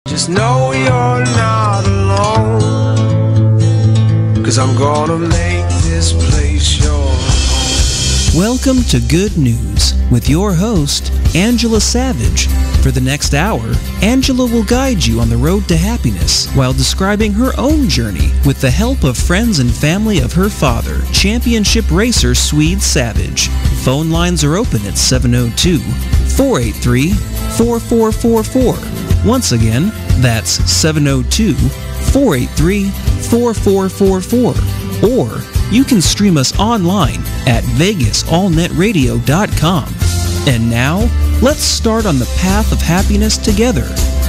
Just know you're not alone, 'cause I'm gonna make this place your home. Welcome to Good News with your host, Angela Savage. For the next hour, Angela will guide you on the road to happiness while describing her own journey with the help of friends and family of her father, championship racer Swede Savage. Phone lines are open at 702-483-4444. Once again, that's 702-483-4444. Or you can stream us online at vegasallnetradio.com. And now, let's start on the path of happiness together.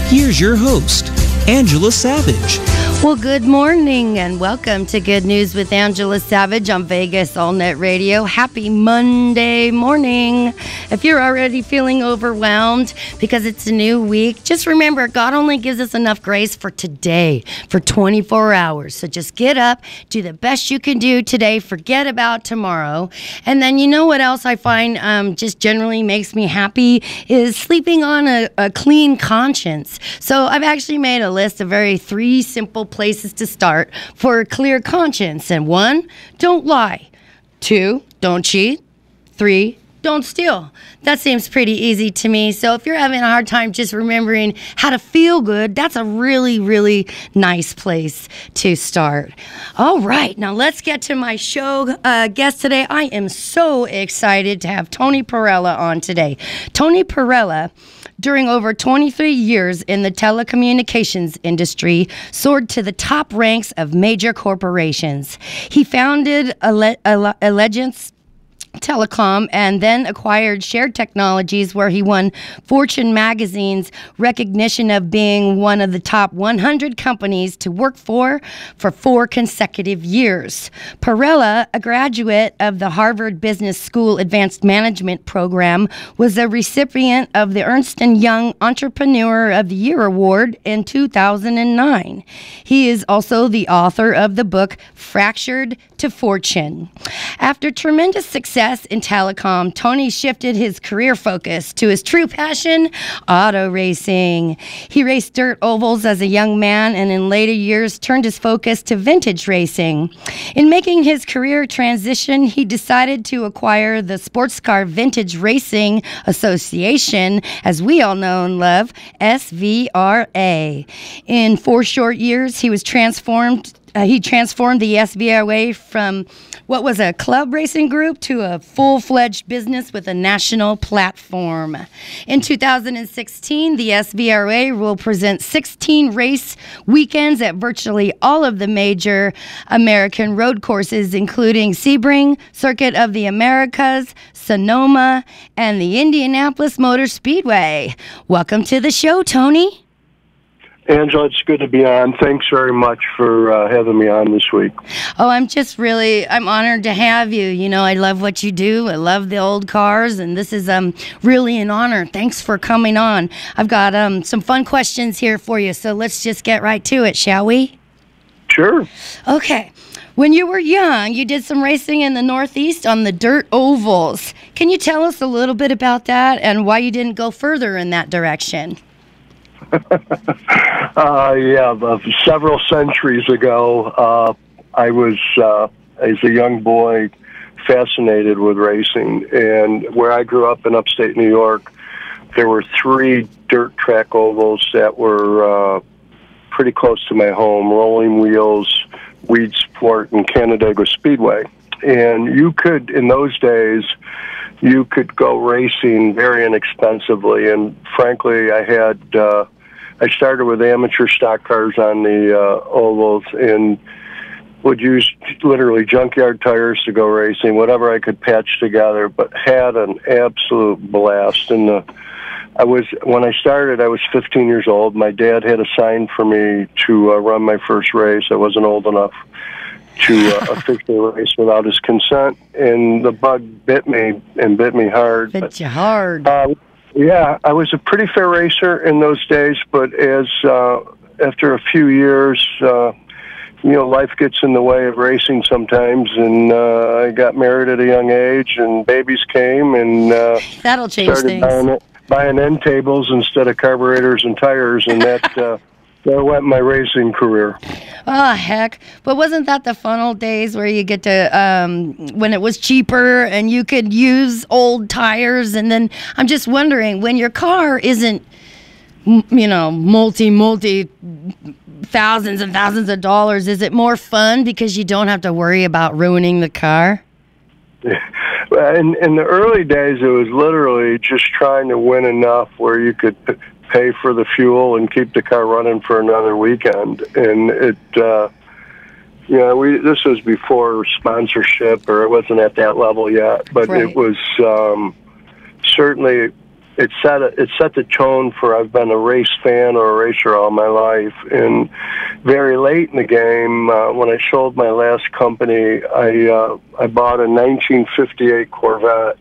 Here's your host, Angela Savage. Well, good morning and welcome to Good News with Angela Savage on Vegas All Net Radio. Happy Monday morning. If you're already feeling overwhelmed because it's a new week, just remember God only gives us enough grace for today, for 24 hours. So just get up, do the best you can do today, forget about tomorrow. And then you know what else I find just generally makes me happy is sleeping on a clean conscience. So I've actually made a list of three simple places to start for a clear conscience. And 1, don't lie. 2, don't cheat. 3, don't steal. That seems pretty easy to me. So if you're having a hard time just remembering how to feel good, that's a really, really nice place to start. All right, now let's get to my show guest today. I am so excited to have Tony Parella on today. Tony Parella, during over 23 years in the telecommunications industry, soared to the top ranks of major corporations. He founded Allegiance Telecom and then acquired Shared Technologies, where he won Fortune magazine's recognition of being one of the top 100 companies to work for 4 consecutive years. Parella, a graduate of the Harvard Business School Advanced Management Program, was a recipient of the Ernst & Young Entrepreneur of the Year Award in 2009. He is also the author of the book Fractured to Fortune. After tremendous success in telecom, Tony shifted his career focus to his true passion, auto racing. He raced dirt ovals as a young man and in later years turned his focus to vintage racing. In making his career transition, he decided to acquire the Sports Car Vintage Racing Association, as we all know and love, SVRA. In 4 short years, he transformed the SVRA from what was a club racing group to a full-fledged business with a national platform. In 2016, the SVRA will present 16 race weekends at virtually all of the major American road courses, including Sebring, Circuit of the Americas, Sonoma, and the Indianapolis Motor Speedway. Welcome to the show, Tony. Angela, it's good to be on. Thanks very much for having me on this week. Oh, I'm honored to have you. You know, I love what you do. I love the old cars, and this is really an honor. Thanks for coming on. I've got some fun questions here for you, so let's just get right to it, shall we? Sure. Okay. When you were young, you did some racing in the Northeast on the dirt ovals. Can you tell us a little bit about that and why you didn't go further in that direction? Several centuries ago, I was, as a young boy, fascinated with racing. And where I grew up in upstate New York, there were 3 dirt track ovals that were pretty close to my home: Rolling Wheels, Weed Sport, and Canandaigua Speedway. And you could, in those days, you could go racing very inexpensively. And frankly, I started with amateur stock cars on the ovals and would use literally junkyard tires to go racing, whatever I could patch together, but had an absolute blast. And when I started, I was 15 years old. My dad had a sign for me to run my first race. I wasn't old enough to officially race without his consent, and the bug bit me hard. Bit you hard. Yeah, I was a pretty fair racer in those days, but after a few years, life gets in the way of racing sometimes, and I got married at a young age, and babies came, and that'll change things. buying end tables instead of carburetors and tires, and that went my racing career. Oh, heck. But wasn't that the fun old days where you get to, when it was cheaper and you could use old tires? And then I'm just wondering, when your car isn't, multi thousands and thousands of dollars, is it more fun because you don't have to worry about ruining the car? In the early days, it was literally just trying to win enough where you could pay for the fuel and keep the car running for another weekend. And it, this was before sponsorship, or it wasn't at that level yet, but Right. It was certainly, it set the tone for, I've been a race fan or a racer all my life. And very late in the game, when I sold my last company, I bought a 1958 Corvette.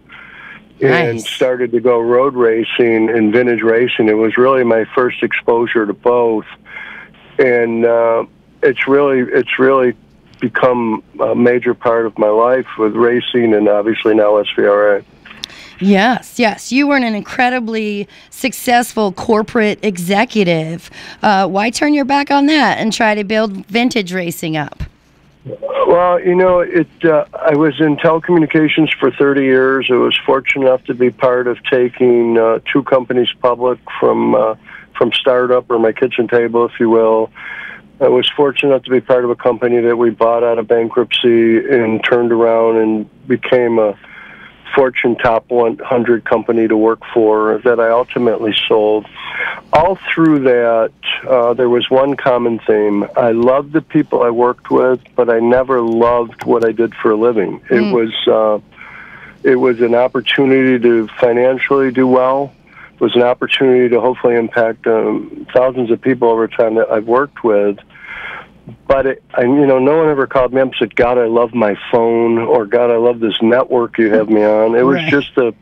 And Nice. started to go road racing and vintage racing. It was really my first exposure to both, and it's really become a major part of my life with racing and obviously now SVRA. Yes. You were an incredibly successful corporate executive. Why turn your back on that and try to build vintage racing up? Well, I was in telecommunications for 30 years. I was fortunate enough to be part of taking two companies public from startup, or my kitchen table, if you will. I was fortunate enough to be part of a company that we bought out of bankruptcy and turned around and became a Fortune top 100 company to work for that I ultimately sold. All through that, there was one common theme. I loved the people I worked with, but I never loved what I did for a living. It was an opportunity to financially do well. It was an opportunity to hopefully impact thousands of people over time that I've worked with. But no one ever called me up and said, "God, I love my phone," or "God, I love this network you have me on." It was Right. just it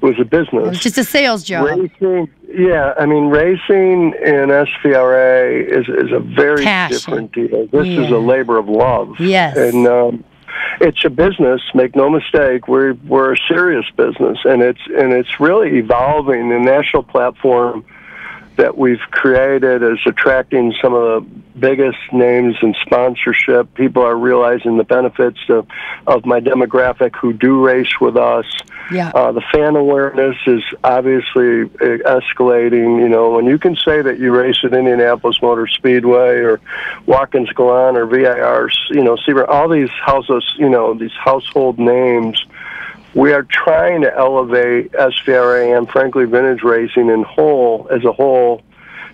was a business. It was just a sales job. Racing, racing and SVRA is a very Passion. different deal. This is a labor of love. Yes. And it's a business. Make no mistake, we're a serious business, and it's really evolving. The national platform that we've created is attracting some of the biggest names in sponsorship. People are realizing the benefits of my demographic who do race with us. Yeah. The fan awareness is obviously escalating. When you can say that you race at Indianapolis Motor Speedway or Watkins Glen or VIR, Sebring, all these houses, these household names. We are trying to elevate SVRA and, frankly, vintage racing as a whole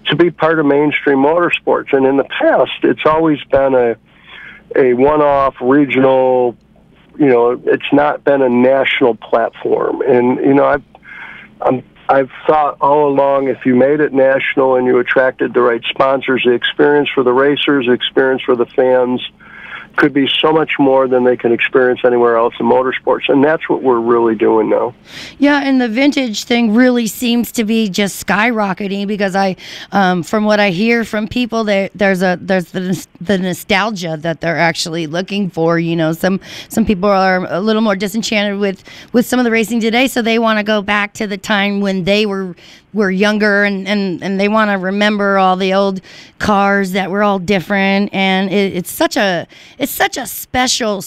to be part of mainstream motorsports. And in the past, it's always been a one-off regional, it's not been a national platform. And, I've thought all along, if you made it national and you attracted the right sponsors, the experience for the racers, the experience for the fans, could be so much more than they can experience anywhere else in motorsports, and that's what we're really doing now. Yeah, and the vintage thing really seems to be just skyrocketing because from what I hear from people, there's the nostalgia that they're actually looking for. Some people are a little more disenchanted with some of the racing today, so they want to go back to the time when they were younger and they want to remember all the old cars that were all different, and it's such a special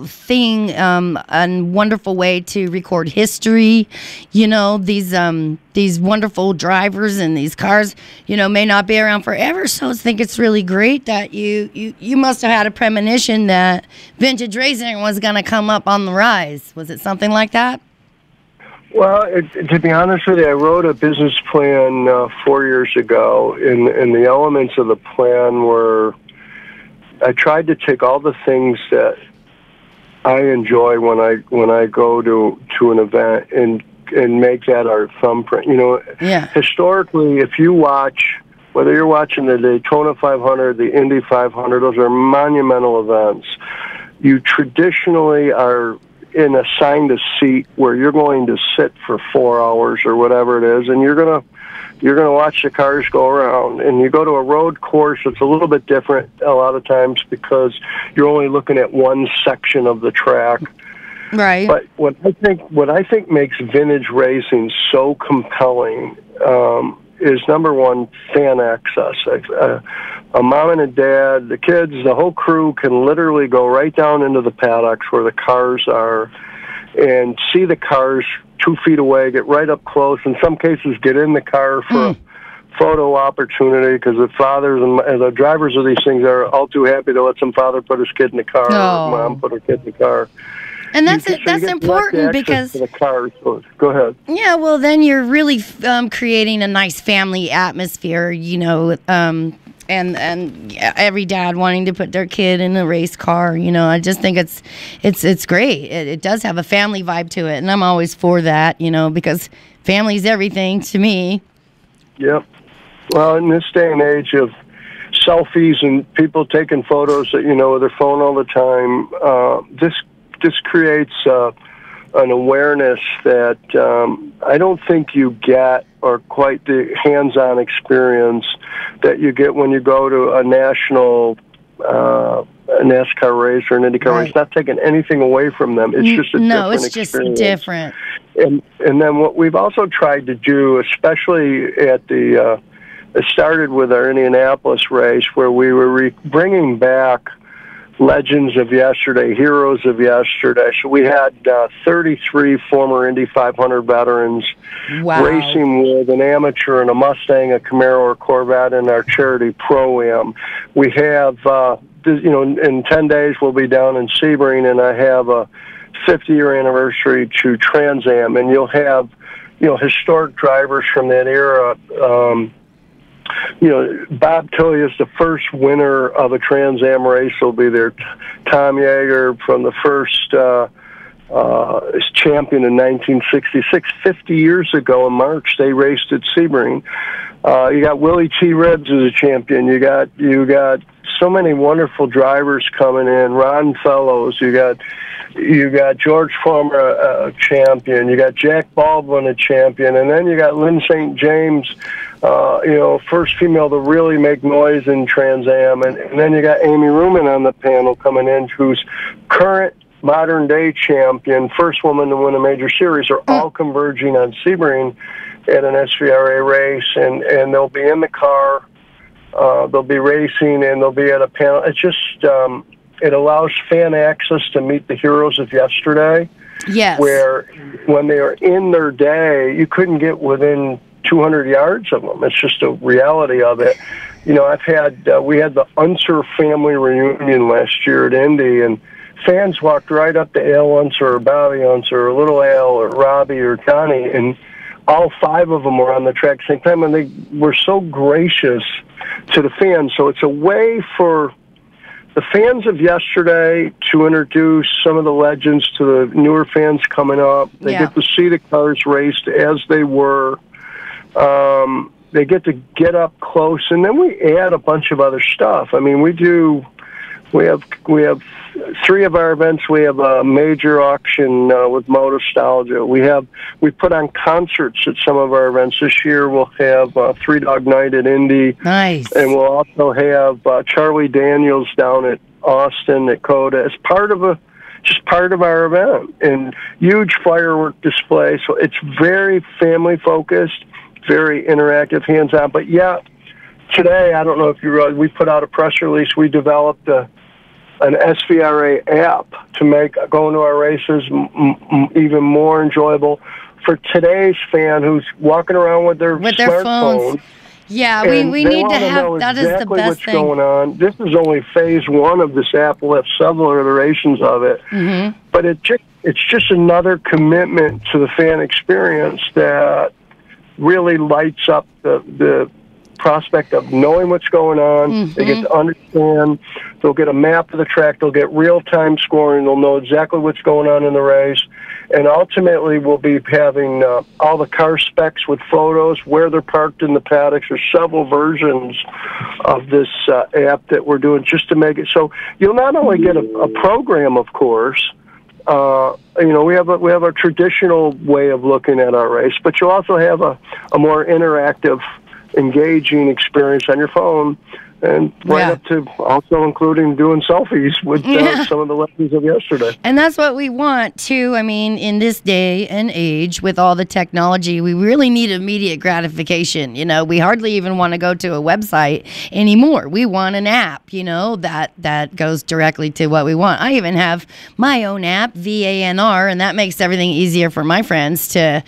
thing, and wonderful way to record history. These wonderful drivers and these cars may not be around forever, so I think it's really great that you must have had a premonition that vintage racing was going to come up on the rise. Was it something like that? Well, to be honest with you, I wrote a business plan 4 years ago, and the elements of the plan were, I tried to take all the things that I enjoy when I go to an event and make that our thumbprint. Yeah. Historically, if you watch, whether you're watching the Daytona 500, the Indy 500, those are monumental events. You traditionally are assigned a seat where you're going to sit for 4 hours or whatever it is, and you're gonna watch the cars go around. And you go to a road course, it's a little bit different a lot of times because you're only looking at one section of the track. Right. But what I think makes vintage racing so compelling is, number one, fan access. A mom and a dad, the kids, the whole crew can literally go right down into the paddocks where the cars are and see the cars 2 feet away, get right up close. In some cases, get in the car for a photo opportunity, because the fathers and the drivers of these things are all too happy to let some father put his kid in the car or mom put her kid in the car. And that's important because the car. So go ahead. Yeah, well, then you're really creating a nice family atmosphere, and every dad wanting to put their kid in a race car. I just think it's great. It does have a family vibe to it, and I'm always for that. Because family's everything to me. Yep. Well, in this day and age of selfies and people taking photos with their phone all the time, this creates an awareness that I don't think you get, or quite the hands-on experience that you get when you go to a national a NASCAR race or an IndyCar race. Not taking anything away from them. It's just a different experience. Just different. And then what we've also tried to do, especially at it started with our Indianapolis race, where we were bringing back legends of yesterday, heroes of yesterday. So we had 33 former Indy 500 veterans racing with an amateur and a Mustang, a Camaro, or Corvette in our charity Pro-Am. We have, in 10 days we'll be down in Sebring, and I have a 50-year anniversary to Trans Am, and you'll have, historic drivers from that era. Bob Toya is the first winner of a Trans Am race. Will be there. Tom Yeager from the first champion in 1966. 50 years ago in March, they raced at Sebring. You got Willie T. Ribbs as a champion. You got so many wonderful drivers coming in. Ron Fellows. You got George Farmer, a champion. You got Jack Baldwin, a champion. And then you got Lynn St. James, first female to really make noise in Trans Am. And then you got Amy Ruman on the panel coming in, who's current modern-day champion, first woman to win a major series, are all converging on Sebring at an SVRA race. And they'll be in the car. They'll be racing, and they'll be at a panel. It's just... it allows fan access to meet the heroes of yesterday. Yes. Where when they are in their day, you couldn't get within 200 yards of them. It's just a reality of it. We had the Unser family reunion last year at Indy, and fans walked right up to Al Unser or Bobby Unser or Little Al or Robbie or Johnny, and all 5 of them were on the track at the same time, and they were so gracious to the fans. So it's a way for the fans of yesterday to introduce some of the legends to the newer fans coming up. They get to see the cars raced as they were. They get to get up close, and then we add a bunch of other stuff. I mean, we have 3 of our events. We have a major auction with Motorostalgia. We put on concerts at some of our events. This year we'll have Three Dog Night at Indy. Nice. And we'll also have Charlie Daniels down at Austin at Coda as part of our event, and huge firework display. So it's very family focused, very interactive, hands on. But today, I don't know if you realize, we put out a press release. We developed an SVRA app to make going to our races even more enjoyable for today's fan who's walking around with their phones. Yeah, we need to have that. Is the best what's thing going on. This is only phase 1 of this app. We'll have several iterations of it, but it's just another commitment to the fan experience that really lights up the prospect of knowing what's going on. They get to understand. They'll get a map of the track. They'll get real-time scoring. They'll know exactly what's going on in the race. And ultimately, we'll be having all the car specs with photos, where they're parked in the paddocks. There's several versions of this app that we're doing just to make it so you'll not only get a program, of course. We have a traditional way of looking at our race, but you'll also have a more interactive, engaging experience on your phone and right up to also including doing selfies with some of the lessons of yesterday. And that's what we want, too. I mean, in this day and age, with all the technology, we really need immediate gratification. You know, we hardly even want to go to a website anymore. We want an app, you know, that goes directly to what we want. I even have my own app, VANR, and that makes everything easier for my friends to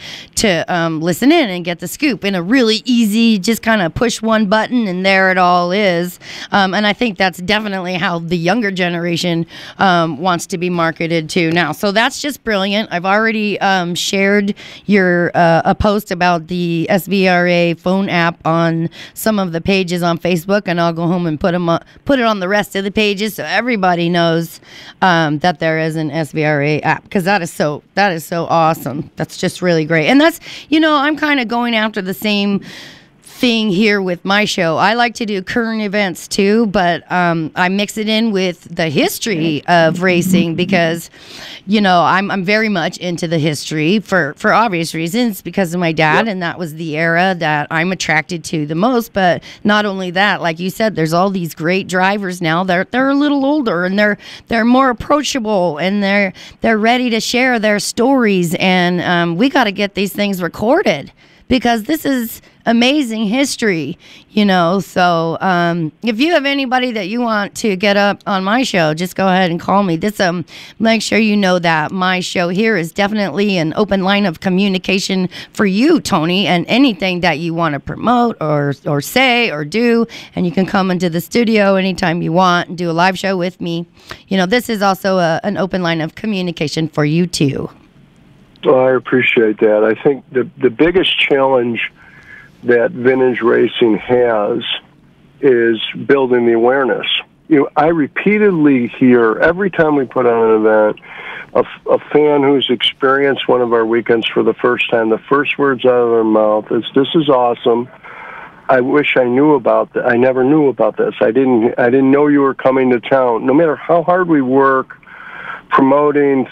listen in and get the scoop in a really easy, just kind of push one button and there it all is. And I think that's definitely how the younger generation wants to be marketed to now. So that's just brilliant. I've already shared a post about the SVRA phone app on some of the pages on Facebook, and I'll go home and put it on the rest of the pages so everybody knows that there is an SVRA app, because that is so awesome. That's just really great. And that's, you know, I'm kind of going after the same thing here with my show. I like to do current events too, but I mix it in with the history of racing because, you know, I'm very much into the history for obvious reasons because of my dad, and that was the era that I'm attracted to the most. But not only that, like you said, there's all these great drivers now. They're a little older and they're more approachable and they're ready to share their stories, and we got to get these things recorded, because this is amazing history, you know. So if you have anybody that you want to get up on my show, just go ahead and call me. This make sure you know that my show here is definitely an open line of communication for you, Tony, and anything that you want to promote or say or do, and you can come into the studio anytime you want and do a live show with me. You know, this is also an open line of communication for you too. Well, I appreciate that. I think the biggest challenge that vintage racing has is building the awareness. You know, I repeatedly hear every time we put on an event, a fan who's experienced one of our weekends for the first time, the first words out of their mouth is, "This is awesome. I wish I knew about that. I never knew about this. I didn't know you were coming to town." No matter how hard we work promoting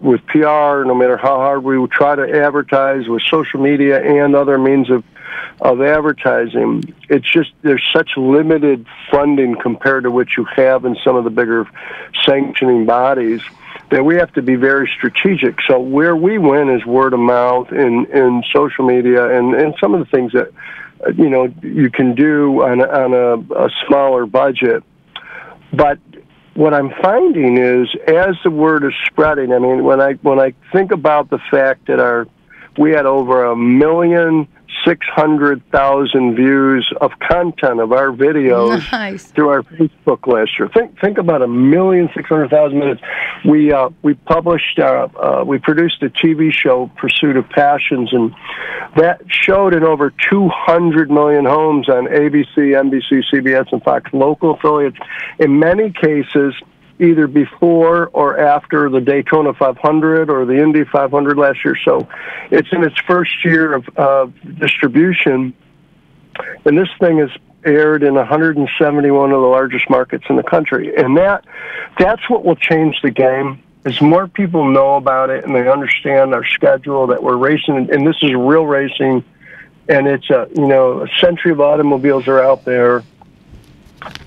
with PR, no matter how hard we try to advertise with social media and other means of advertising, it's just there's such limited funding compared to what you have in some of the bigger sanctioning bodies that we have to be very strategic. So where we win is word of mouth in social media and some of the things that you know you can do on a smaller budget. But what I'm finding is, as the word is spreading, I mean, when I think about the fact that we had over 1,600,000 views of content of our videos through our Facebook last year. Think about 1,600,000 minutes. We produced a TV show, Pursuit of Passions, and that showed in over 200 million homes on ABC, NBC, CBS, and Fox local affiliates. In many cases, either before or after the Daytona 500 or the Indy 500 last year. So it's in its first year of distribution, and this thing is aired in 171 of the largest markets in the country. And that's what will change the game. As more people know about it and they understand our schedule, that we're racing, and this is real racing, and it's a century of automobiles are out there,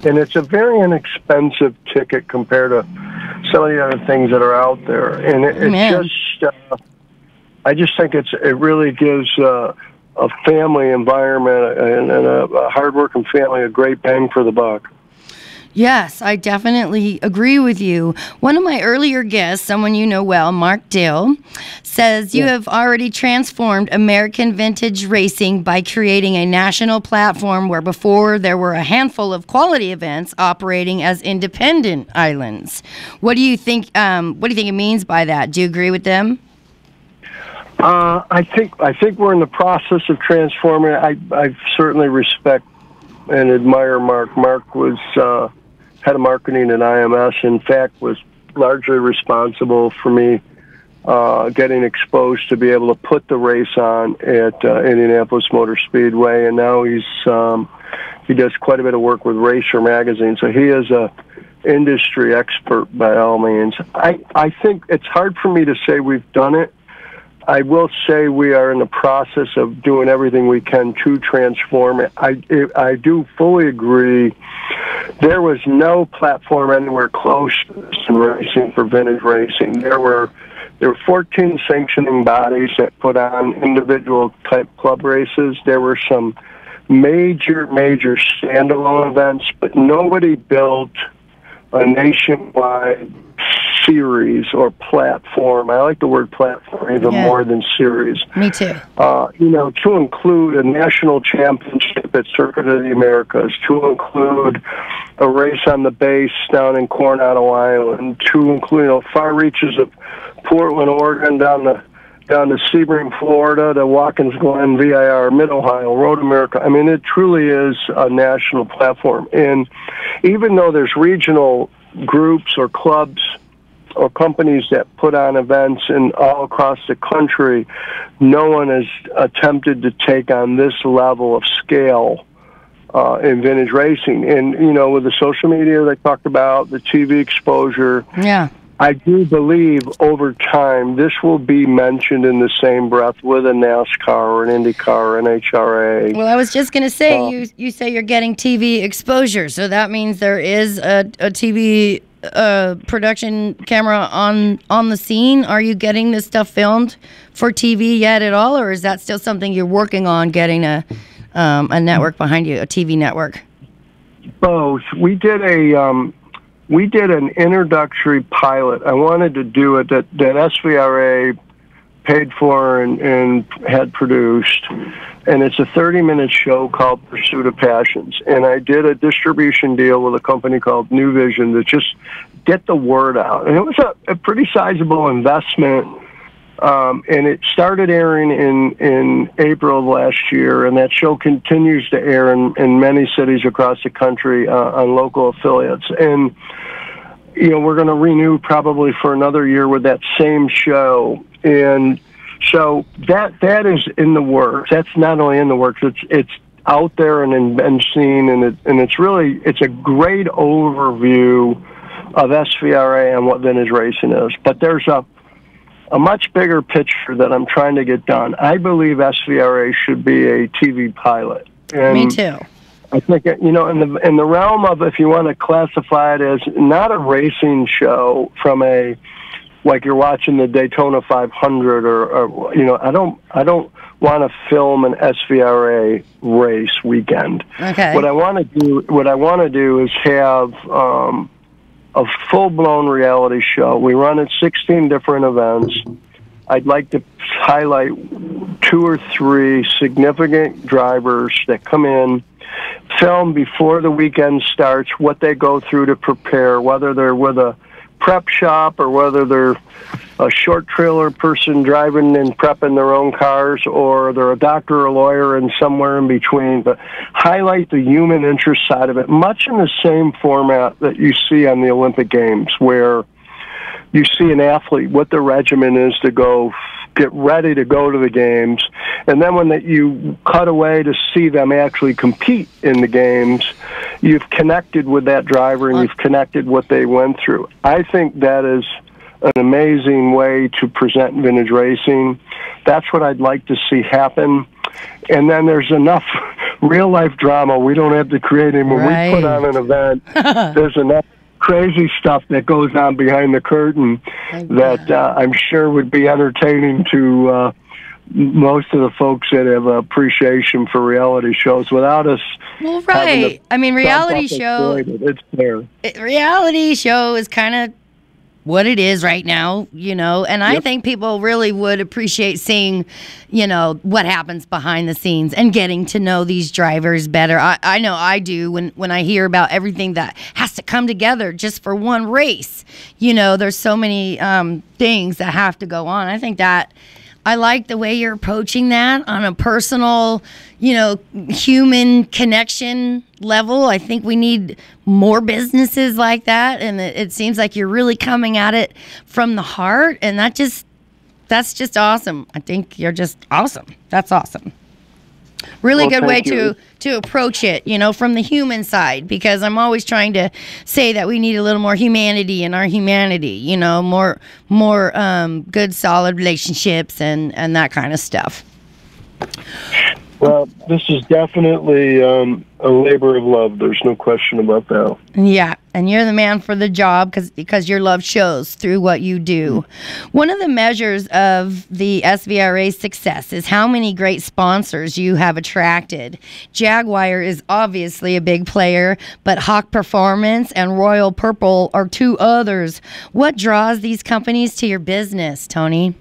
and it's a very inexpensive ticket compared to some of the other things that are out there. And I just think it really gives a family environment and a hardworking family a great bang for the buck. Yes, I definitely agree with you. One of my earlier guests, someone you know well, Mark Dill, says you have already transformed American vintage racing by creating a national platform where before there were a handful of quality events operating as independent islands. What do you think? What do you think it means by that? Do you agree with them? I think we're in the process of transforming. I certainly respect and admire Mark. Mark was head of marketing at IMS. In fact, was largely responsible for me getting exposed to be able to put the race on at Indianapolis Motor Speedway, and now he does quite a bit of work with Racer magazine. So he is a industry expert by all means. I think it's hard for me to say we've done it. I will say we are in the process of doing everything we can to transform it. I do fully agree. There was no platform anywhere close to this in racing for vintage racing. There were 14 sanctioning bodies that put on individual type club races. There were some major standalone events, but nobody built a nationwide series or platform. I like the word platform even more than series. Me too. To include a national championship at Circuit of the Americas, to include a race on the base down in Coronado Island, to include far reaches of Portland, Oregon, down to Sebring, Florida, to Watkins Glen, VIR, Mid-Ohio, Road America. I mean, it truly is a national platform. And even though there's regional groups or clubs or companies that put on events in all across the country, no one has attempted to take on this level of scale in vintage racing. And, with the social media they talked about, the TV exposure, I do believe over time this will be mentioned in the same breath with a NASCAR or an IndyCar or NHRA. Well, I was just going to say, you say you're getting TV exposure, so that means there is a TV production camera on the scene. Are you getting this stuff filmed for TV yet at all, or is that still something you're working on, getting a network behind you, a TV network? Both. We did an introductory pilot. I wanted to do it that SVRA paid for and had produced, and it's a 30-minute show called Pursuit of Passions. And I did a distribution deal with a company called New Vision to just get the word out. And it was a pretty sizable investment, and it started airing in April of last year, and that show continues to air in many cities across the country on local affiliates. And we're going to renew probably for another year with that same show. And so that is in the works. That's not only in the works, it's out there and seen, and it's a great overview of SVRA and what vintage racing is. But there's a much bigger picture that I'm trying to get done. I believe SVRA should be a TV pilot. And me too. I think, in the realm of, if you want to classify it as not a racing show from like you're watching the Daytona 500 or I don't want to film an SVRA race weekend. Okay. What I want to do is have a full-blown reality show. We run at 16 different events. I'd like to highlight 2 or 3 significant drivers that come in, film before the weekend starts, what they go through to prepare, whether they're with a prep shop or whether they're a short trailer person driving and prepping their own cars, or they're a doctor or a lawyer and somewhere in between. But highlight the human interest side of it, much in the same format that you see on the Olympic Games, where you see an athlete, what the regimen is to go get ready to go to the games, and then when you cut away to see them actually compete in the games, you've connected with that driver and you've connected what they went through. I think that is an amazing way to present vintage racing. That's what I'd like to see happen. And then there's enough real-life drama. We don't have to create any. When we put on an event, there's enough crazy stuff that goes on behind the curtain that I'm sure would be entertaining to most of the folks that have appreciation for reality shows without us. Well, right. I mean, reality show. It's there. Reality show is kind of what it is right now, and I think people really would appreciate seeing, what happens behind the scenes and getting to know these drivers better. I know I do when I hear about everything that has to come together just for one race. There's so many things that have to go on. I think that I like the way you're approaching that on a personal, human connection level. I think we need more businesses like that, and it seems like you're really coming at it from the heart, and that's just awesome. I think you're just awesome. That's awesome. Really Well, good way thank you. to approach it, from the human side, because I'm always trying to say that we need a little more humanity in our humanity, more good, solid relationships and that kind of stuff. Well, this is definitely a labor of love. There's no question about that. Yeah, and you're the man for the job because your love shows through what you do. One of the measures of the SVRA's success is how many great sponsors you have attracted. Jaguar is obviously a big player, but Hawk Performance and Royal Purple are two others. What draws these companies to your business, Tony?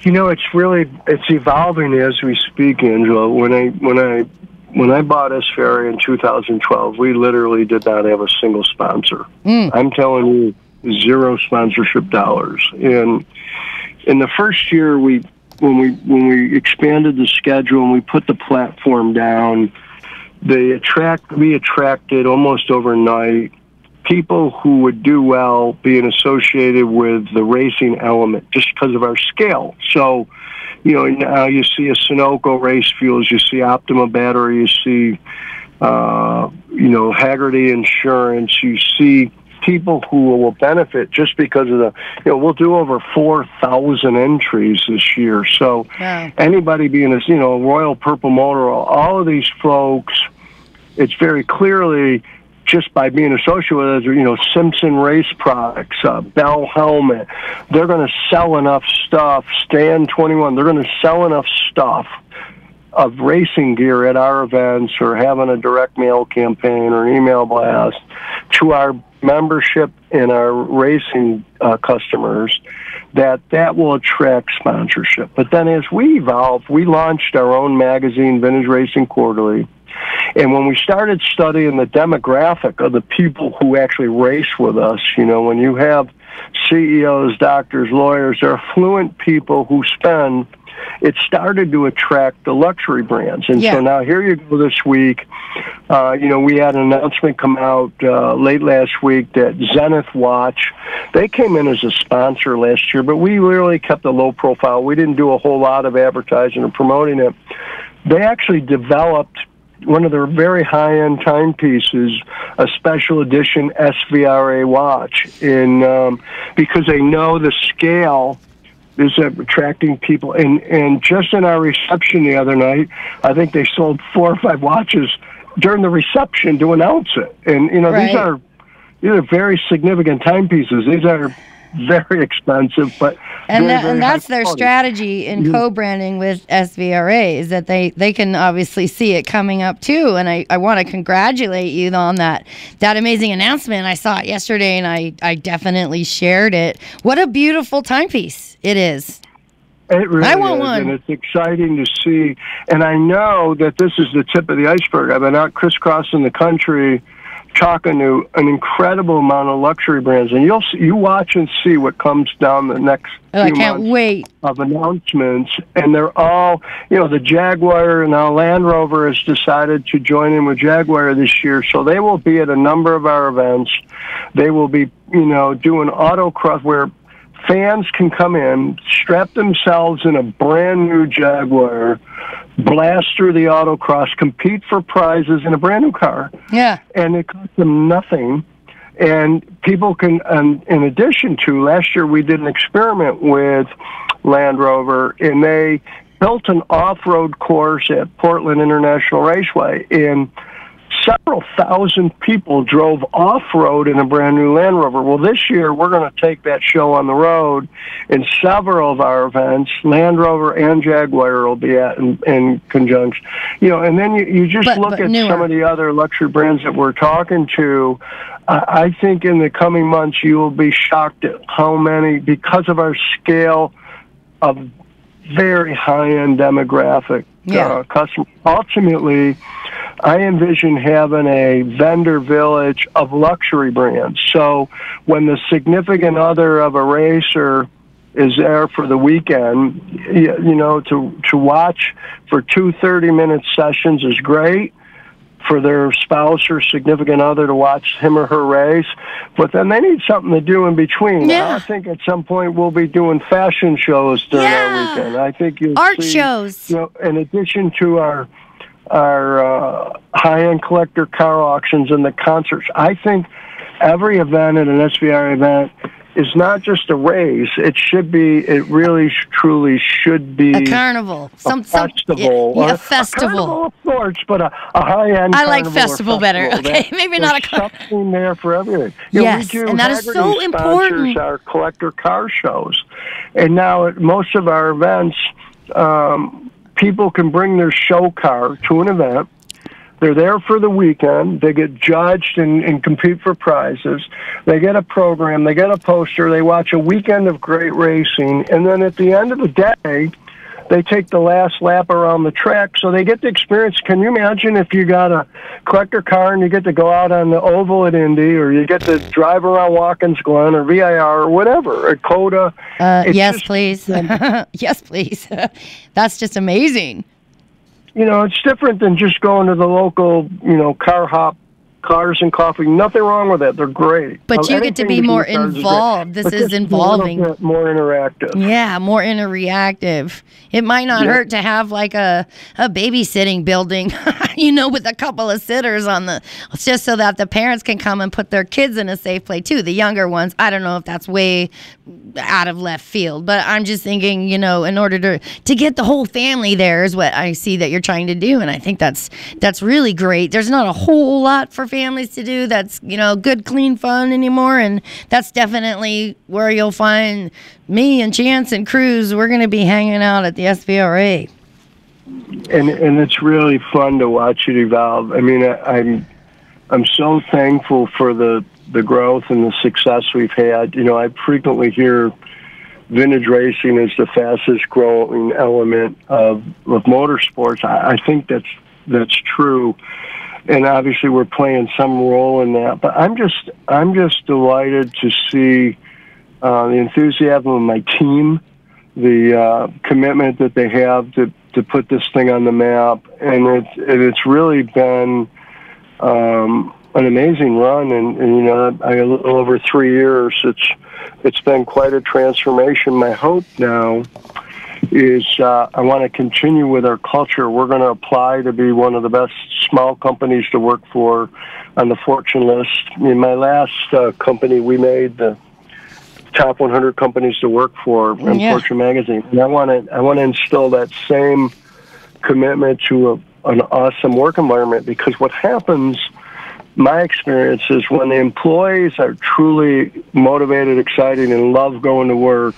It's evolving as we speak, Angela. When I bought SVRA in 2012, we literally did not have a single sponsor. I'm telling you, 0 sponsorship dollars. And in the first year, when we expanded the schedule and we put the platform down, we attracted almost overnight people who would do well being associated with the racing element just because of our scale. So, now you see a Sunoco Race Fuels, you see Optima Battery, you see, Haggerty Insurance, you see people who will benefit just because of we'll do over 4,000 entries this year. So anybody being Royal Purple Motor, all of these folks, it's very clearly just by being associated with us, Simpson Race Products, Bell Helmet, they're going to sell enough stuff. Stand 21, they're going to sell enough stuff of racing gear at our events or having a direct mail campaign or an email blast to our membership and our racing customers that will attract sponsorship. But then as we evolved, we launched our own magazine, Vintage Racing Quarterly. And when we started studying the demographic of the people who actually race with us, when you have CEOs, doctors, lawyers, they're affluent people who spend, it started to attract the luxury brands. And so now here you go this week. We had an announcement come out late last week that Zenith Watch, they came in as a sponsor last year, but we really kept a low profile. We didn't do a whole lot of advertising or promoting it. They actually developed one of their very high-end timepieces, a special edition SVRA watch, because they know the scale is attracting people. And just in our reception the other night, I think they sold 4 or 5 watches during the reception to announce it. And these are very significant timepieces. These are very expensive, but and very that's their quality strategy in co-branding with SVRA, is that they can obviously see it coming up too. And I want to congratulate you on that amazing announcement. I saw it yesterday and I definitely shared it. What a beautiful timepiece it is. It really I want is, one. and it's exciting to see. And I know that this is the tip of the iceberg. I've been out crisscrossing the country talking to an incredible amount of luxury brands, and you watch and see what comes down the next I few can't months wait. of announcements, and they're all, the Jaguar and now Land Rover has decided to join in with Jaguar this year, so they will be at a number of our events. They will be, doing autocross where fans can come in, strap themselves in a brand new Jaguar, blast through the autocross, compete for prizes in a brand new car. Yeah. And it costs them nothing. And people can, in addition to, last year we did an experiment with Land Rover, and they built an off-road course at Portland International Raceway, and several thousand people drove off-road in a brand new Land Rover. Well, this year we're going to take that show on the road in several of our events. Land Rover and Jaguar will be at in conjunction. And then you just look at newer. some of the other luxury brands that we're talking to. I think in the coming months you will be shocked at how many, because of our scale of very high-end demographic customers. Ultimately, I envision having a vendor village of luxury brands. So when the significant other of a racer is there for the weekend, to watch for 2 30-minute sessions is great. for their spouse or significant other to watch him or her race, but then they need something to do in between. Yeah. I think at some point we'll be doing fashion shows during our weekend. I think you'll art see, shows. In addition to our high-end collector car auctions and the concerts, I think every event at an SVR event is not just a race. It really, truly should be a carnival. A festival. Yeah, a festival. A carnival of sorts, but a high-end I like carnival festival better. Okay, maybe not a carnival. There's something there for everything. Yes, we do and that is so important. Our collector car shows. And now at most of our events, people can bring their show car to an event. They're there for the weekend. They get judged and compete for prizes. They get a program. They get a poster. They watch a weekend of great racing. And then at the end of the day, they take the last lap around the track. So they get the experience. Can you imagine if you got a collector car and you get to go out on the oval at Indy, or you get to drive around Watkins Glen or VIR or whatever, at COTA? Yes, please. Yes, please. That's just amazing. It's different than just going to the local, car hop, cars and coffee. Nothing wrong with that. They're great. But you get to be more involved. This is involving. A little bit more interactive. Yeah, more interactive. It might not hurt to have like a babysitting building, with a couple of sitters on just so that the parents can come and put their kids in a safe place too. The younger ones, I don't know if that's way out of left field, but I'm just thinking, in order to get the whole family there is what I see that you're trying to do, and I think that's really great. There's not a whole lot for families to do that's good, clean fun anymore, and that's definitely where you'll find me and Chance and Cruz. We're going to be hanging out at the SVRA, and it's really fun to watch it evolve. I mean, I'm so thankful for the growth and the success we've had. I frequently hear vintage racing is the fastest growing element of motorsports. I think that's true. And obviously we're playing some role in that. But I'm just delighted to see the enthusiasm of my team, the commitment that they have to put this thing on the map, and it's really been an amazing run. And a little over 3 years, it's been quite a transformation. My hope now is I want to continue with our culture. We're going to apply to be one of the best small companies to work for on the Fortune list. In my last company, we made the top 100 companies to work for in Fortune magazine. And I want to instill that same commitment to an awesome work environment, because what happens, my experience, is when the employees are truly motivated, excited, and love going to work,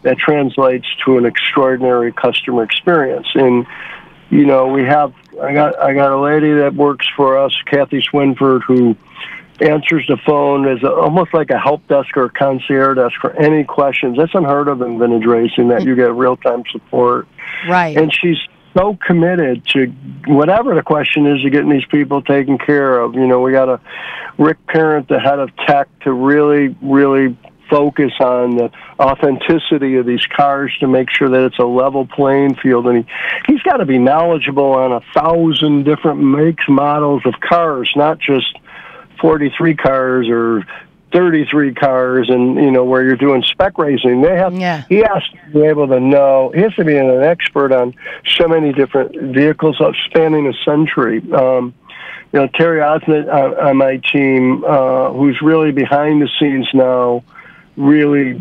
that translates to an extraordinary customer experience. And I got a lady that works for us, Kathy Swinford, who answers the phone as almost like a help desk or a concierge desk for any questions. That's unheard of in vintage racing, that you get real-time support. Right. And she's so committed to whatever the question is, to getting these people taken care of. We got a Rick Parent, the head of tech, to really, really focus on the authenticity of these cars to make sure that it's a level playing field. And he's got to be knowledgeable on 1,000 different makes, models of cars, not just 43 cars or 33 cars, and where you're doing spec racing. He has to be able to know. He has to be an expert on so many different vehicles spanning a century. Terry Osment on my team, who's really behind the scenes now, really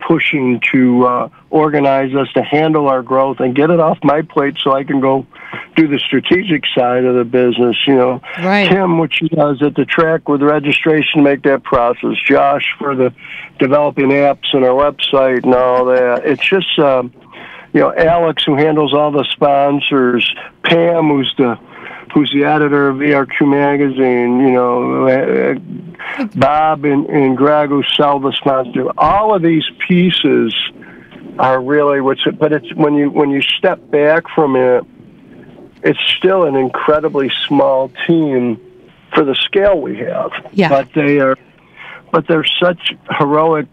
pushing to organize us to handle our growth and get it off my plate so I can go do the strategic side of the business. Right. Tim, which he does at the track with registration, make that process. Josh for the developing apps and our website and all that. It's just, Alex, who handles all the sponsors. Pam, who's the editor of VRQ magazine. Bob and Greg, who sell the sponsors. All of these pieces are really but it's when you step back from it, it's still an incredibly small team for the scale we have. Yeah. But they're such heroic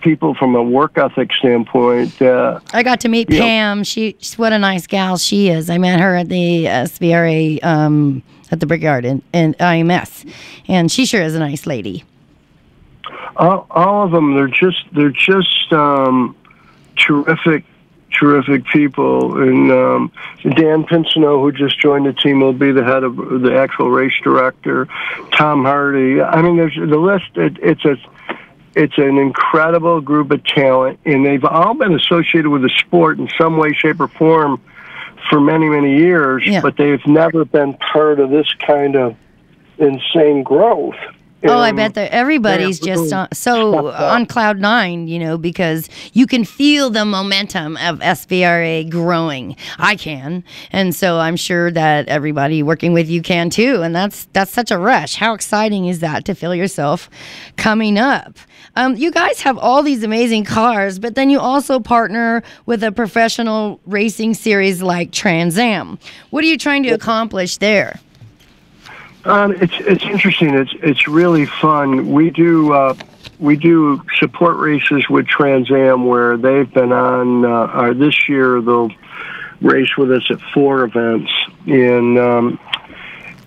people from a work ethic standpoint. I got to meet Pam. She's what a nice gal she is. I met her at the SVRA at the Brickyard in IMS, and she sure is a nice lady. All of them, they're just terrific people. And Dan Pinsino, who just joined the team, will be the head of the actual race director. Tom Hardy. I mean, there's the list. It's an incredible group of talent, and they've all been associated with the sport in some way, shape, or form for many, many years, but they've never been part of this kind of insane growth. Oh, I bet that everybody's just on cloud nine, you know, because you can feel the momentum of SVRA growing. I can, and so I'm sure that everybody working with you can too. And that's such a rush. How exciting is that to feel yourself coming up? You guys have all these amazing cars, but then you also partner with a professional racing series like Trans Am. What are you trying to accomplish there? It's interesting. It's really fun. We do support races with Trans Am where they've been on. This year they'll race with us at 4 events, and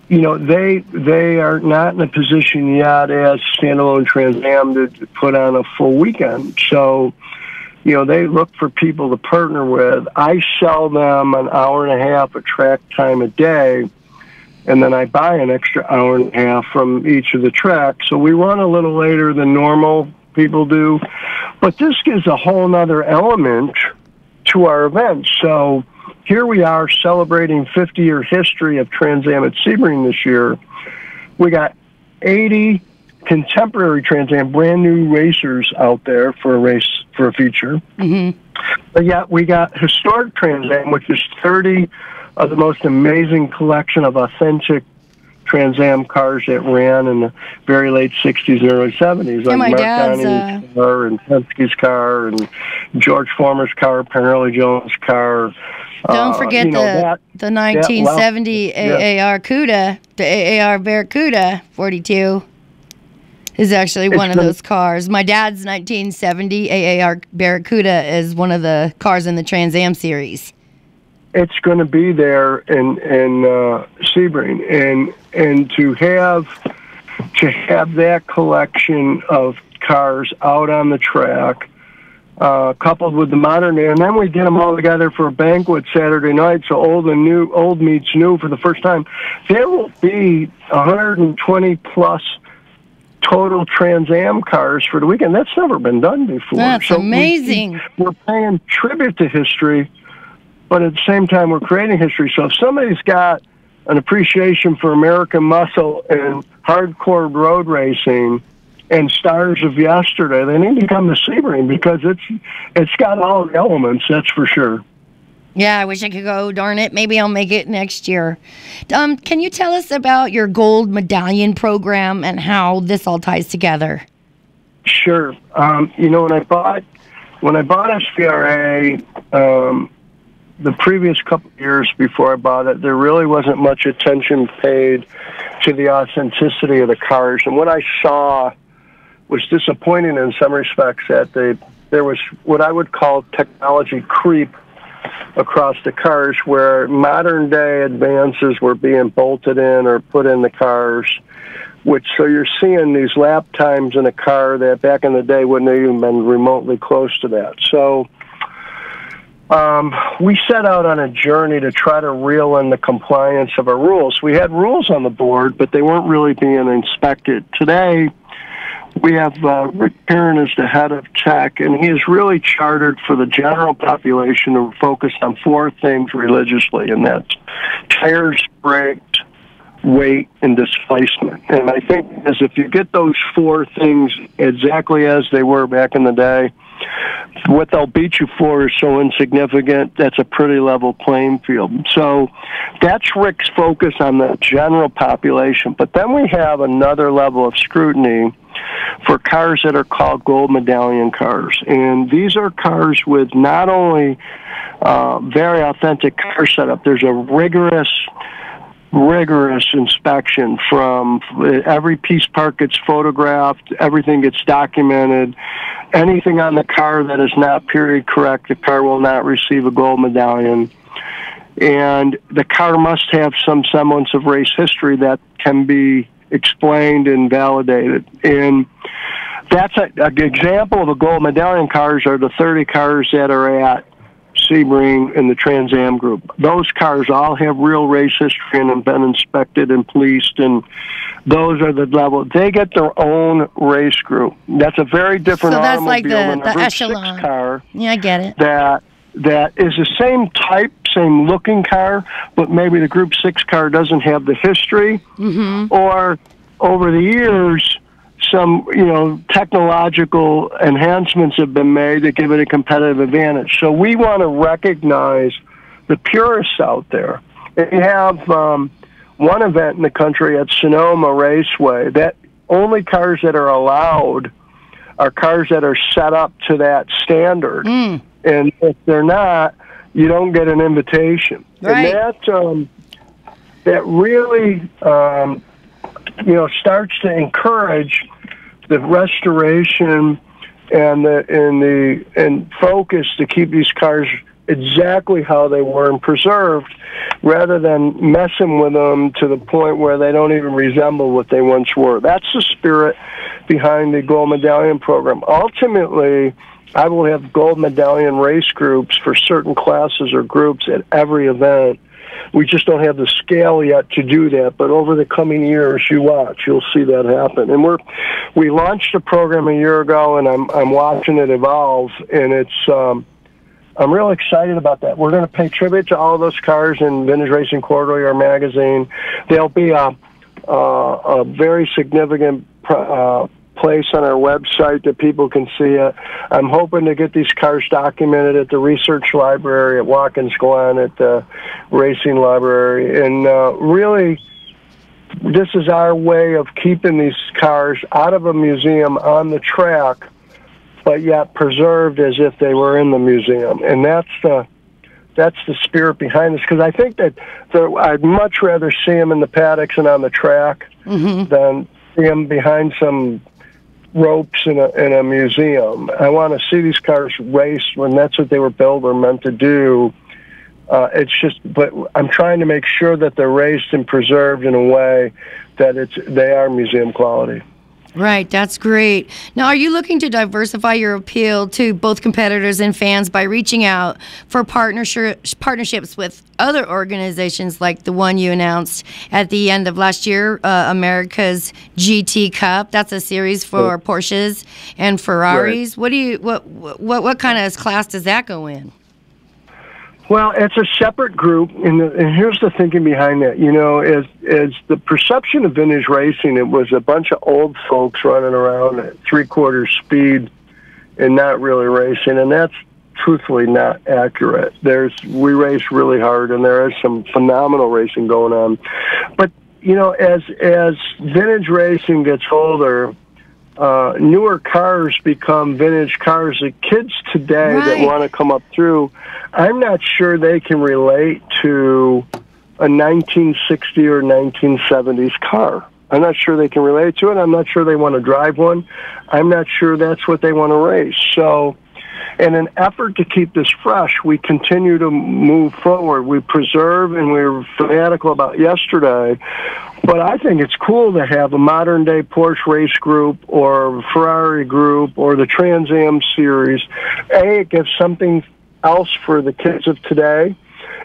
you know they are not in a position yet as standalone Trans Am to put on a full weekend. So, you know, they look for people to partner with. I sell them an hour and a half of track time a day. And then I buy an extra hour and a half from each of the tracks. So we run a little later than normal people do. But this gives a whole nother element to our event. So here we are celebrating 50-year history of Trans Am at Sebring this year. We got 80 contemporary Trans Am, brand new racers out there for a race, for a feature. Mm-hmm. But yet we got historic Trans Am, which is 30 of the most amazing collection of authentic Trans Am cars that ran in the very late 60s and early 70s. Yeah, like my Mark dad's Donnie's car and Penske's car and George Foreman's car, Parella Jones' car. Don't forget the 1970 AAR CUDA, the AAR Barracuda 42 is actually one of those cars. My dad's 1970 AAR Barracuda is one of the cars in the Trans Am series. It's going to be there in Sebring, and to have that collection of cars out on the track, coupled with the modern day, and then we get them all together for a banquet Saturday night. So old meets new for the first time. There will be 120 plus total Trans Am cars for the weekend. That's never been done before. That's amazing. We're paying tribute to history, but at the same time, we're creating history. So if somebody's got an appreciation for American muscle and hardcore road racing and stars of yesterday, they need to come to Sebring because it's got all the elements, that's for sure. Yeah, I wish I could go, darn it. Maybe I'll make it next year. Can you tell us about your gold medallion program and how this all ties together? Sure. You know, when I bought SVRA, the previous couple of years before I bought it, there really wasn't much attention paid to the authenticity of the cars. And what I saw was disappointing in some respects, that there was what I would call technology creep across the cars, where modern day advances were being bolted in or put in the cars, so you're seeing these lap times in a car that back in the day wouldn't have even been remotely close to that. So we set out on a journey to try to reel in the compliance of our rules. We had rules on the board, but they weren't really being inspected. Today, we have Rick Perrin as the head of tech, and he is really chartered for the general population to focus on 4 things religiously, and that's tires, brakes, weight, and displacement. And I think as if you get those 4 things exactly as they were back in the day, what they'll beat you for is so insignificant. That's a pretty level playing field. So that's Rick's focus on the general population. But then we have another level of scrutiny for cars that are called gold medallion cars. And these are cars with not only very authentic car setup, there's a rigorous rigorous inspection. From every piece part gets photographed, everything gets documented. Anything on the car that is not period correct, the car will not receive a gold medallion. And the car must have some semblance of race history that can be explained and validated. And that's an example of a gold medallion cars are the 30 cars that are at Sebring in the Trans Am group. Those cars all have real race history and have been inspected and policed, and those are the level. They get their own race group. That's a very different automobile like than a Group echelon 6 car. Yeah, I get it. That is the same type, same looking car, but maybe the Group 6 car doesn't have the history, or over the years, some technological enhancements have been made that give it a competitive advantage. So we want to recognize the purists out there. And you have one event in the country at Sonoma Raceway that only cars that are allowed are cars that are set up to that standard. And if they're not, you don't get an invitation. Right. And that really starts to encourage the restoration and focus to keep these cars exactly how they were and preserved, rather than messing with them to the point where they don't even resemble what they once were. That's the spirit behind the Gold Medallion program. Ultimately, I will have Gold Medallion race groups for certain classes or groups at every event. We just don't have the scale yet to do that, but over the coming years, you'll see that happen. And we launched a program a year ago, and I'm watching it evolve, and it's I'm real excited about that. We're going to pay tribute to all those cars in Vintage Racing Quarterly, our magazine. There'll be a very significant place on our website that people can see it. I'm hoping to get these cars documented at the Research Library at Watkins Glen, at the Racing Library. And really, this is our way of keeping these cars out of a museum on the track, but yet preserved as if they were in the museum. And that's the spirit behind this, because I think that I'd much rather see them in the paddocks and on the track than see them behind some ropes in a museum. I want to see these cars raced when that's what they were built or meant to do. But I'm trying to make sure that they're raced and preserved in a way that they are museum quality. Right, that's great. Now, are you looking to diversify your appeal to both competitors and fans by reaching out for partnerships with other organizations like the one you announced at the end of last year, America's GT Cup? That's a series for Porsches and Ferraris. Right. What kind of class does that go in? Well, it's a separate group, and here's the thinking behind that. As the perception of vintage racing, it was a bunch of old folks running around at 3/4 speed and not really racing, and that's truthfully not accurate. We race really hard, and there is some phenomenal racing going on. But as vintage racing gets older, newer cars become vintage cars. The kids today that want to come up through, I'm not sure they can relate to a 1960 or 1970s car. I'm not sure they can relate to it. I'm not sure they want to drive one. I'm not sure that's what they want to race. So in an effort to keep this fresh, we continue to move forward. We preserve, and we were fanatical about yesterday. But I think it's cool to have a modern-day Porsche race group or Ferrari group or the Trans Am series. It gives something else for the kids of today.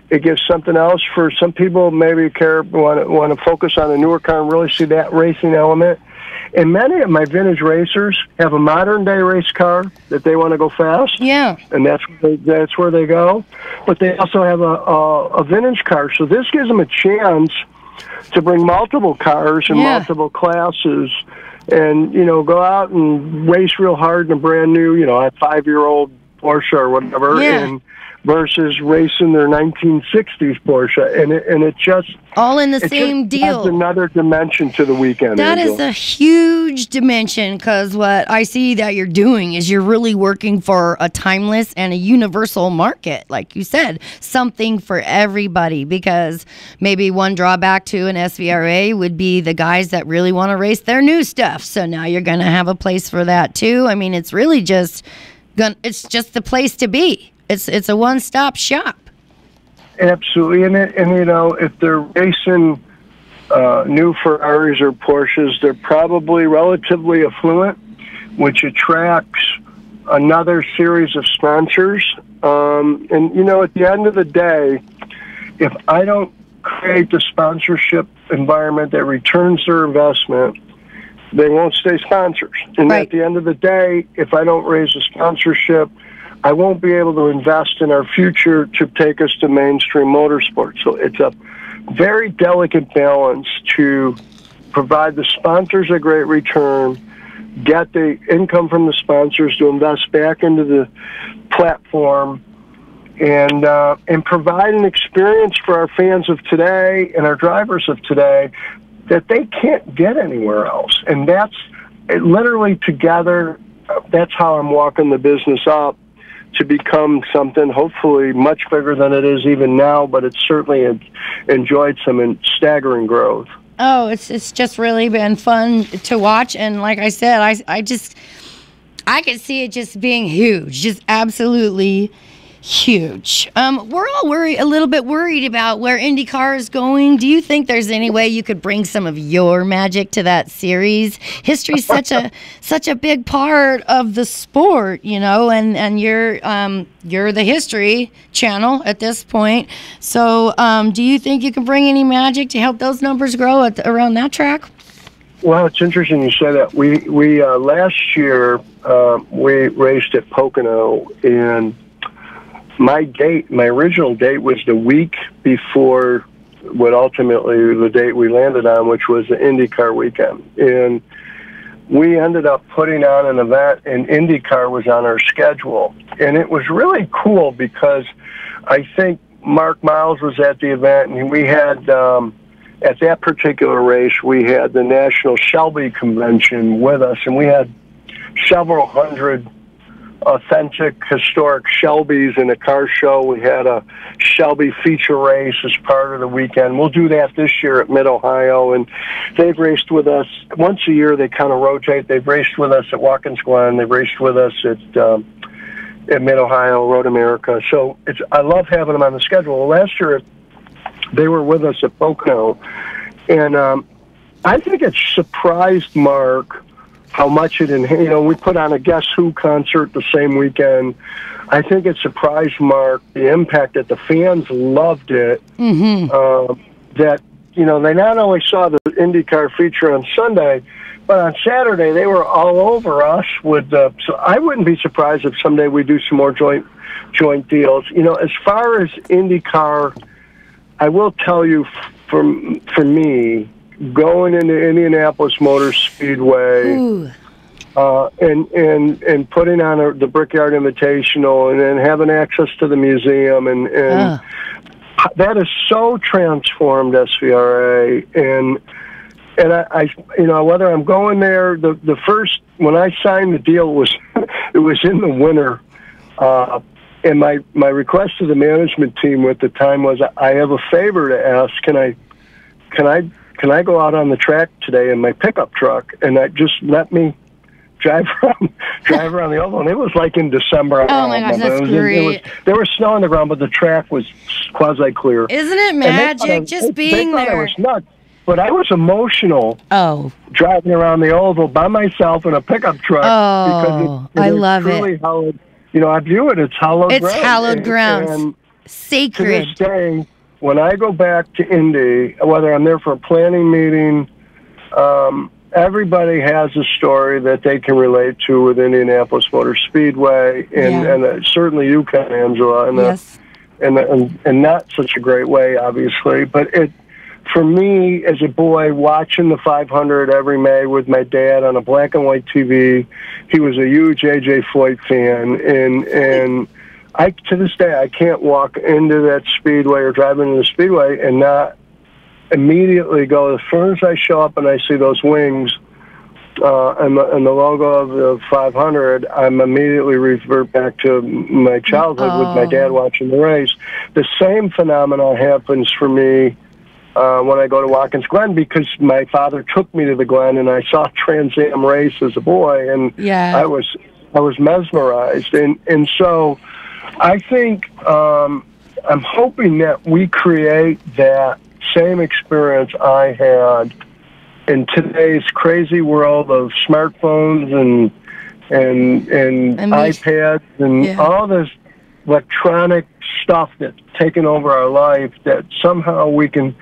It gives something else for some people maybe want to focus on a newer car and really see that racing element. And many of my vintage racers have a modern-day race car that they want to go fast. Yeah. And that's where they go. But they also have a vintage car. So this gives them a chance to bring multiple cars in multiple classes and, go out and race real hard in a brand new, a 5-year-old Porsche or whatever, and versus racing their 1960s Porsche, and it just all in the same deal. Adds another dimension to the weekend. That Angel. is a huge dimension, because what I see that you're doing is you're really working for a timeless and a universal market, like you said, something for everybody. Because maybe one drawback to an SVRA would be the guys that really want to race their new stuff. So now you're going to have a place for that too. I mean, it's really just the place to be. It's a one-stop shop. Absolutely, and you know, if they're racing new Ferraris or Porsches, they're probably relatively affluent, which attracts another series of sponsors. And you know, at the end of the day, if I don't create the sponsorship environment that returns their investment, they won't stay sponsors. And right. At the end of the day, if I don't raise the sponsorship, I won't be able to invest in our future to take us to mainstream motorsports. So it's a very delicate balance to provide the sponsors a great return, get the income from the sponsors to invest back into the platform, and provide an experience for our fans of today and our drivers of today that they can't get anywhere else. And that's literally together, that's how I'm walking the business up to become something hopefully much bigger than it is even now, but it's certainly enjoyed some staggering growth. Oh, it's just really been fun to watch, and like I said, I can see it just being huge, just absolutely huge. We're all a little bit worried about where IndyCar is going. Do you think there's any way you could bring some of your magic to that series? History's such a big part of the sport, you know, and you're the History Channel at this point. So, do you think you can bring any magic to help those numbers grow around that track? Well, it's interesting you say that. We last year we raced at Pocono, and my original date was the week before what ultimately the date we landed on, which was the IndyCar weekend. And we ended up putting on an event, and IndyCar was on our schedule. And it was really cool because I think Mark Miles was at the event, and we had, at that particular race, we had the National Shelby Convention with us, and we had several hundred authentic, historic Shelbys in a car show. We had a Shelby feature race as part of the weekend. We'll do that this year at Mid-Ohio, and they've raced with us once a year. They kind of rotate. They've raced with us at Watkins Glen. They've raced with us at Mid-Ohio, Road America. So I love having them on the schedule. Last year, they were with us at Pocono, and I think it surprised Mark how much it, we put on a Guess Who concert the same weekend. I think it surprised Mark the impact that the fans loved it. Mm-hmm. That, they not only saw the IndyCar feature on Sunday, but on Saturday they were all over us with so I wouldn't be surprised if someday we do some more joint deals. As far as IndyCar, I will tell you, for me, going into Indianapolis Motor Speedway, and putting on the Brickyard Invitational, and then having access to the museum, and that is so transformed SVRA. And I whether I'm going there, the first, when I signed the deal, it was in the winter. And my request to the management team at the time was, I have a favor to ask. Can I go out on the track today in my pickup truck, and just let me drive around the oval? And it was like in December. Oh my gosh, that's great. There was snow on the ground, but the track was quasi clear. Isn't it magic just being there? I was nuts, but I was emotional. Oh, driving around the oval by myself in a pickup truck. Oh, because I love truly it. Hallowed, I view it. It's hallowed ground. It's hallowed grounds. And sacred. To this day, when I go back to Indy, whether I'm there for a planning meeting, everybody has a story that they can relate to with Indianapolis Motor Speedway, and certainly you can, Angela, and not such a great way, obviously. But for me, as a boy, watching the 500 every May with my dad on a black and white TV, he was a huge A.J. Foyt fan, and to this day, I can't walk into that speedway or drive into the speedway and not immediately go, as soon as I show up and I see those wings and the logo of the 500, I'm immediately revert back to my childhood with my dad watching the race. The same phenomenon happens for me when I go to Watkins Glen, because my father took me to the Glen and I saw Trans Am race as a boy, and I was mesmerized. And so I think I'm hoping that we create that same experience I had in today's crazy world of smartphones and iPads and all this electronic stuff that's taken over our life, that somehow we can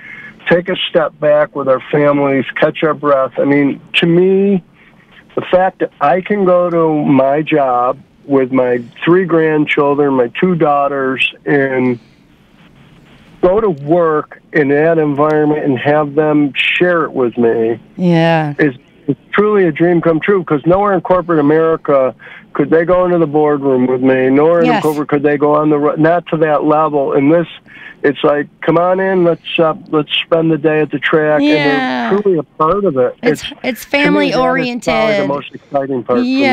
take a step back with our families, catch our breath. I mean, to me, the fact that I can go to my job with my 3 grandchildren, my 2 daughters, and go to work in that environment and have them share it with me is truly a dream come true, because nowhere in corporate America could they go into the boardroom with me, nor in corporate could they go on the not to that level. And this, it's like, come on in, let's spend the day at the track, and they're truly a part of it. It's family oriented. Probably the most exciting part for me.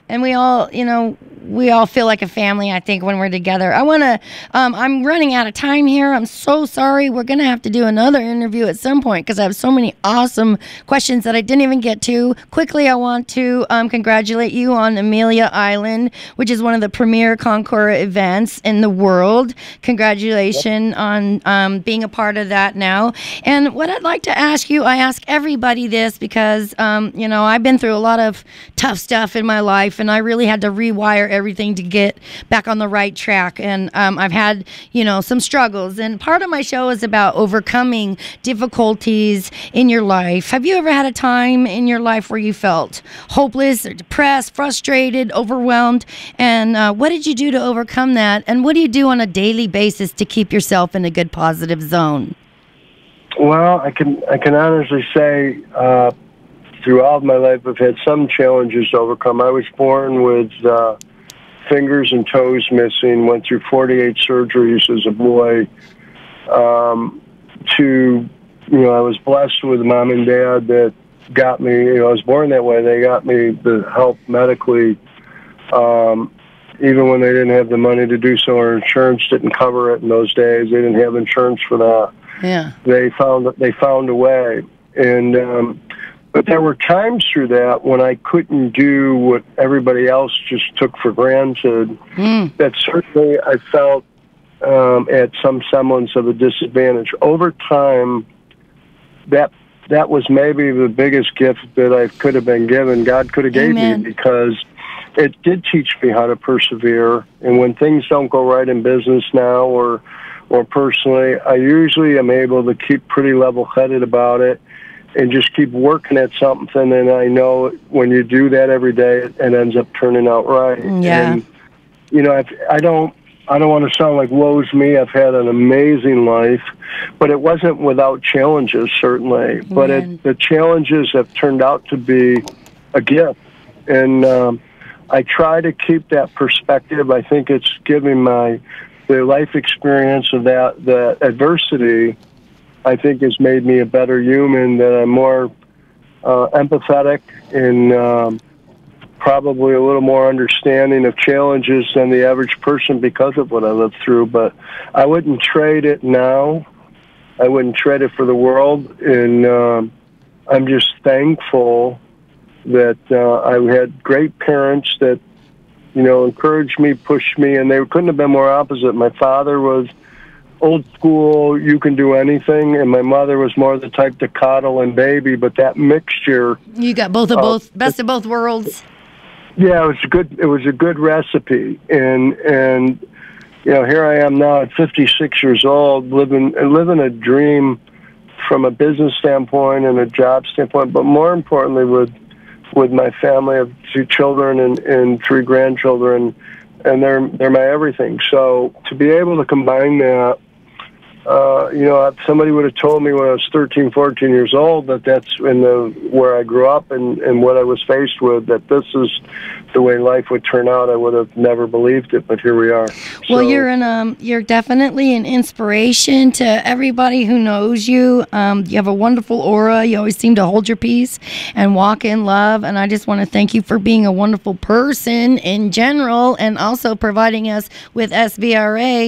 And we all feel like a family, I think, when we're together. I'm running out of time here. I'm so sorry. We're going to have to do another interview at some point, because I have so many awesome questions that I didn't even get to. Quickly, I want to congratulate you on Amelia Island, which is one of the premier Concora events in the world. Congratulations on being a part of that now. And what I'd like to ask you, I ask everybody this because, I've been through a lot of tough stuff in my life, and I really had to rewire everything to get back on the right track. And I've had, some struggles. And part of my show is about overcoming difficulties in your life. Have you ever had a time in your life where you felt hopeless or depressed, frustrated, overwhelmed? And what did you do to overcome that? And what do you do on a daily basis to keep yourself in a good positive zone? Well, I can honestly say throughout my life I've had some challenges to overcome. I was born with fingers and toes missing, went through 48 surgeries as a boy. I was blessed with mom and dad that got me, I was born that way. They got me the help medically, even when they didn't have the money to do so, or insurance didn't cover it in those days. They didn't have insurance for that. Yeah. They found a way. And but there were times through that when I couldn't do what everybody else just took for granted. That certainly I felt at some semblance of a disadvantage. Over time, that was maybe the biggest gift that I could have been given. God could have gave me, because it did teach me how to persevere. And when things don't go right in business now or personally, I usually am able to keep pretty level-headed about it and just keep working at something. And I know when you do that every day, it ends up turning out right. Yeah. And, I don't want to sound like woe's me. I've had an amazing life, but it wasn't without challenges, certainly. But the challenges have turned out to be a gift. And I try to keep that perspective. I think it's giving the life experience of the adversity, I think, has made me a better human, that I'm more empathetic and probably a little more understanding of challenges than the average person because of what I lived through. But I wouldn't trade it now. I wouldn't trade it for the world. And I'm just thankful that I had great parents that, encouraged me, pushed me, and they couldn't have been more opposite. My father was old school, you can do anything, and my mother was more the type to coddle and baby. But that mixture, you got best of both worlds. Yeah, it was a good recipe, and here I am now at 56 years old, living a dream from a business standpoint and a job standpoint, but more importantly with my family of 2 children and 3 grandchildren, and they're my everything. So to be able to combine that If somebody would have told me when I was 13, 14 years old that that's where I grew up and what I was faced with, that this is the way life would turn out, I would have never believed it. But here we are. Well, you're definitely an inspiration to everybody who knows you. You have a wonderful aura. You always seem to hold your peace and walk in love. And I just want to thank you for being a wonderful person in general, and also providing us with SVRA.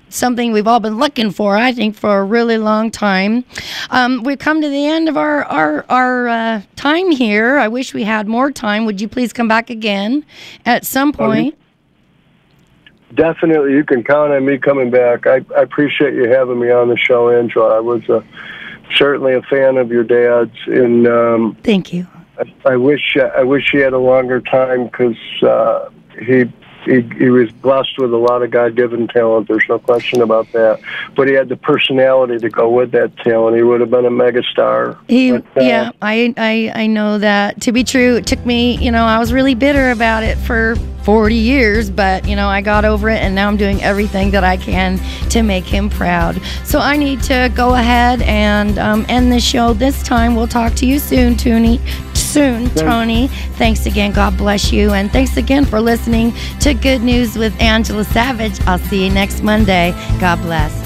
Something we've all been looking for, I think, for a really long time. We've come to the end of our time here. I wish we had more time. Would you please come back again at some point? Definitely, you can count on me coming back. I appreciate you having me on the show, Angela. I was certainly a fan of your dad's, and thank you. I wish he had a longer time, because he was blessed with a lot of God-given talent. There's no question about that. But he had the personality to go with that talent. He would have been a megastar. I know that to be true. It took me, I was really bitter about it for 40 years, but, I got over it, and now I'm doing everything that I can to make him proud. So I need to go ahead and end the show this time. We'll talk to you soon, Tony. Tony. Thanks again. God bless you. And thanks again for listening to Good News with Angela Savage. I'll see you next Monday. God bless.